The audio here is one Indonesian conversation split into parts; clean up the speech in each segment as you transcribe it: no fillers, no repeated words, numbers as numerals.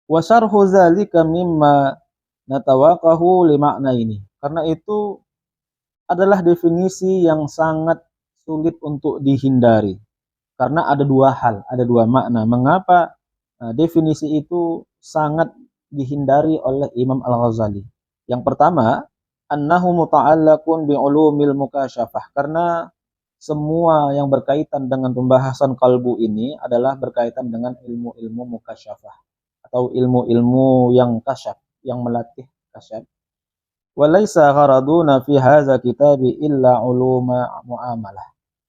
Wa syarhu dzalika mimma natawaqahu li makna ini. Karena itu adalah definisi yang sangat sulit untuk dihindari. Karena ada dua hal, ada dua makna. Mengapa definisi itu sangat dihindari oleh Imam Al-Ghazali? Yang pertama, annahu muta'allaqun bi'ulumil mukasyafah. Karena semua yang berkaitan dengan pembahasan kalbu ini adalah berkaitan dengan ilmu-ilmu mukasyafah atau ilmu-ilmu yang kasyaf, yang melatih kasyaf. Walaysa gharaduna fi hadza kitabi illa uluma muamalah.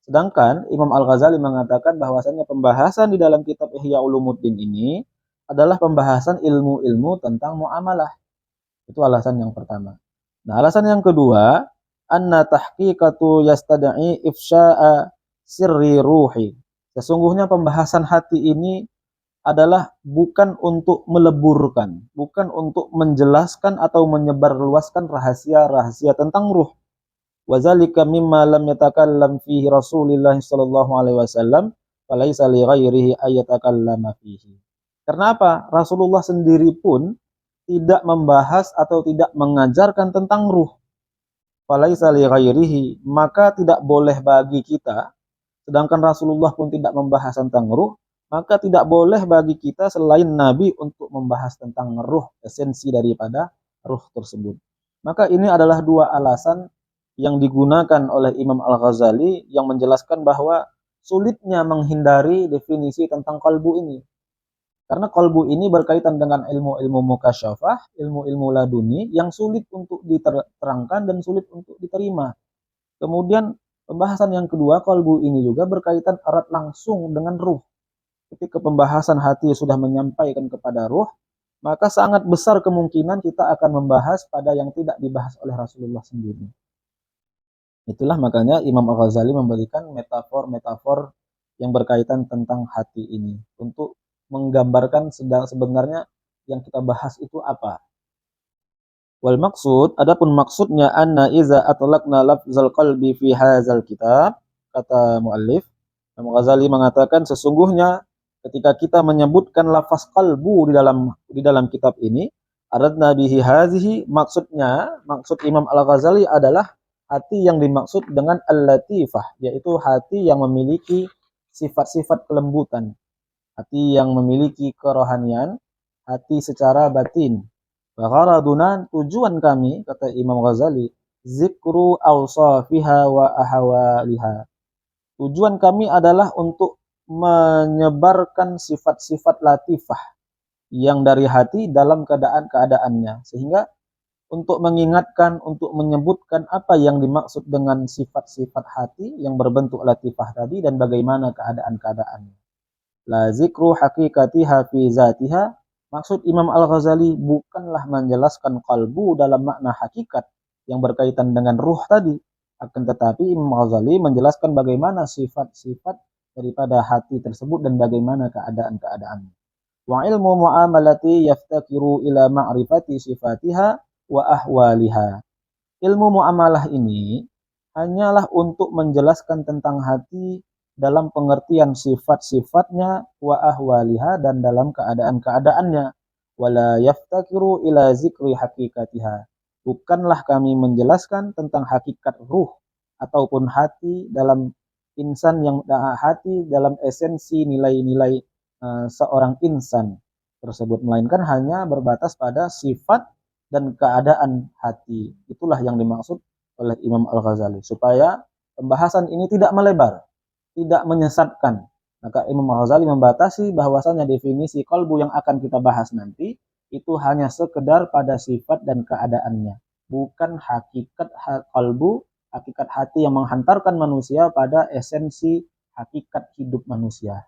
Sedangkan Imam Al-Ghazali mengatakan bahwasanya pembahasan di dalam kitab Ihya Ulumuddin ini adalah pembahasan ilmu-ilmu tentang muamalah. Itu alasan yang pertama. Nah, alasan yang kedua, anna tahqiqatu yastad'i ifsya'a sirri ruhi. Sesungguhnya pembahasan hati ini adalah bukan untuk meleburkan, bukan untuk menjelaskan atau menyebarluaskan rahasia-rahasia tentang ruh. Wazalika mimma lam yatakallam fihi Rasulullah sallallahu alaihi wasallam, falaisa li ghairihi ayatakallama fihi. Karena apa? Rasulullah sendiri pun tidak membahas atau tidak mengajarkan tentang ruh. Falaisa li ghairihi, maka tidak boleh bagi kita, sedangkan Rasulullah pun tidak membahas tentang ruh, maka tidak boleh bagi kita selain Nabi untuk membahas tentang ruh, esensi daripada ruh tersebut. Maka ini adalah dua alasan yang digunakan oleh Imam Al-Ghazali yang menjelaskan bahwa sulitnya menghindari definisi tentang qalbu ini. Karena qalbu ini berkaitan dengan ilmu-ilmu mukasyafah, ilmu-ilmu laduni yang sulit untuk diterangkan dan sulit untuk diterima. Kemudian pembahasan yang kedua, qalbu ini juga berkaitan erat langsung dengan ruh. Ketika pembahasan hati sudah menyampaikan kepada ruh, maka sangat besar kemungkinan kita akan membahas pada yang tidak dibahas oleh Rasulullah sendiri. Itulah makanya Imam Al-Ghazali memberikan metafor-metafor yang berkaitan tentang hati ini untuk menggambarkan sebenarnya yang kita bahas itu apa. Wal maksud, adapun maksudnya anna iza atlaqna lafzal qalbi fi hadzal kitab, kata muallif Imam Ghazali mengatakan sesungguhnya ketika kita menyebutkan lafaz qalbu di dalam kitab ini, aradna bihi hazihi, maksud Imam Al-Ghazali adalah hati yang dimaksud dengan al-latifah, yaitu hati yang memiliki sifat-sifat kelembutan, hati yang memiliki kerohanian, hati secara batin. Gharaduna, tujuan kami, kata Imam Ghazali, zikru awsafiha wa ahwaliha. Tujuan kami adalah untuk menyebarkan sifat-sifat latifah yang dari hati dalam keadaan-keadaannya. Sehingga untuk mengingatkan, untuk menyebutkan apa yang dimaksud dengan sifat-sifat hati yang berbentuk latifah tadi dan bagaimana keadaan-keadaannya. La zikru haqiqatiha fi zatiha, maksud Imam Al-Ghazali bukanlah menjelaskan kalbu dalam makna hakikat yang berkaitan dengan ruh tadi, akan tetapi Imam Al-Ghazali menjelaskan bagaimana sifat-sifat daripada hati tersebut dan bagaimana keadaan-keadaannya. Wa ilmu muamalati yaftakiru ila ma'rifati sifatiha wa ahwaliha. Ilmu muamalah ini hanyalah untuk menjelaskan tentang hati dalam pengertian sifat-sifatnya wa ahwaliha dan dalam keadaan-keadaannya. Wala yaftakiru ila zikri haqiqatiha. Bukanlah kami menjelaskan tentang hakikat ruh ataupun hati dalam insan yang hati dalam esensi nilai-nilai seorang insan tersebut, melainkan hanya berbatas pada sifat dan keadaan hati. Itulah yang dimaksud oleh Imam Al-Ghazali supaya pembahasan ini tidak melebar, tidak menyesatkan. Maka Imam Al-Ghazali membatasi bahwasanya definisi qalbu yang akan kita bahas nanti itu hanya sekedar pada sifat dan keadaannya, bukan hakikat qalbu, hakikat hati yang menghantarkan manusia pada esensi hakikat hidup manusia.